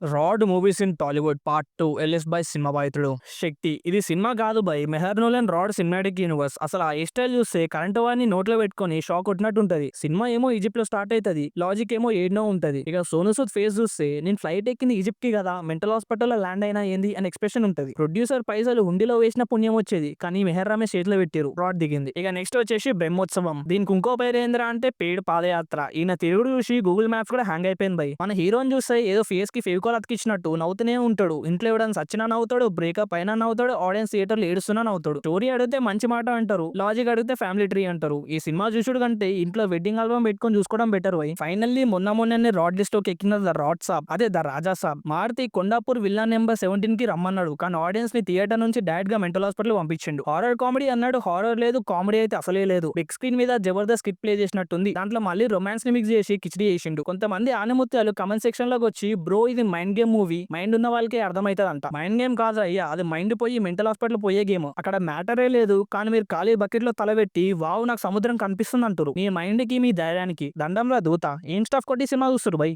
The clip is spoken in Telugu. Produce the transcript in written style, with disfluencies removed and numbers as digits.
Rod movies in Tollywood part 2 ఎలిస్ బై సినిమా బాధితుడు శక్తి. ఇది సినిమా కాదు by, Meher Nolan rod cinematic universe. అసలు ఆ స్టైల్ చూస్తే కరెంట్ వాడిని నోట్లో పెట్టుకొని షాక్ కొట్టినట్టు ఉంటది. సినిమా ఏమో ఈజిప్ట్ లో స్టార్ట్ అవుతుంది, లాజిక్ ఏమో ఏడ్నో ఉంటది. ఇక సోను సూద్ ఫేస్ చూస్తే నేను ఫ్లైట్ ఎక్కింది ఈజిప్ట్ కి కదా, మెంటల్ హాస్పిటల్ లో ల్యాండ్ అయినా ఏంది అని ఎక్స్ప్రెషన్ ఉంటది. ప్రొడ్యూసర్ పైసలు హుండీలో వేసిన పుణ్యం వచ్చేది, కానీ మెహర్ రమేష్ చేతిలో పెట్టారు, రాడ్ దిగింది. ఇక నెక్స్ట్ వచ్చేసి బ్రహ్మోత్సవం. దీనికి ఇంకో పేరు ఏంద్రా అంటే పేడ్ పాదయాత్ర. ఈయన తిరుగుడు చూసి గూగుల్ మ్యాప్స్ కూడా హ్యాంగ్ అయిపోయింది బై. మన హీరోని చూస్తే ఏదో ఫేస్ కి ఫేవికాల్ అతికిచ్చినట్టు నవ్వుతూనే ఉంటాడు. ఇంట్లో ఎవడైనా సచ్చినా నవ్వుతాడు, బ్రేకప్ అయినా నవ్వుతాడు, ఆడియన్స్ థియేటర్లు ఏడుస్తున్నా నవ్వుతాడు. స్టోరీ అడిగితే మంచి మాట అంటారు, లాజిక్ అడిగితే ఫ్యామిలీ ట్రీ అంటారు. ఈ సినిమా చూసుడు కంటే ఇంట్లో వెడ్డింగ్ ఆల్బమ్ పెట్టుకొని చూసుకోవడం బెటర్ వై. ఫైనల్లీ మొన్ననే రాడ్ లిస్ట్ లోకి ఎక్కిన ద రాడ్ సాబ్, అదే the Raja Saab. Maruthi Kondapur villa number 17 కి రమ్మన్నాడు, కానీ ఆడియన్స్ ని థియేటర్ నుంచి డైరెక్ట్ గా మెంటల్ హాస్పిటల్ పంపించిండు. హారర్ కామెడీ అన్నాడు, హారర్ లేదు, కామెడీ అయితే అసలే లేదు. బిగ్ స్క్రీన్ మీద జబర్దస్త్ స్కిట్ ప్లే చేసినట్టుంది. దాంట్లో మళ్ళీ రొమాన్స్ ని మిక్స్ చేసి కిచిడి చేసిండు. కొంతమంది ఆనిముత్యాలు కమెంట్ సెక్షన్ లోకి వచ్చి బ్రో ఇది మైండ్ గేమ్ మూవీ, మైండ్ ఉన్న వాళ్ళకే అర్థమైతదంట. మైండ్ గేమ్ కాదు అయ్యా, అది మైండ్ పోయి మెంటల్ హాస్పిటల్ పోయే గేమ్. అక్కడ మ్యాటరే లేదు, కానీ మీరు ఖాళీ బకెట్ లో తలబెట్టి వావ్ నాకు సముద్రం కనిపిస్తుంది అంటారు. మీ మైండ్ కి మీ ధైర్యానికి దండంలో దూత. ఏం స్టాఫ్ కొట్టి సినిమా చూస్తారు బై.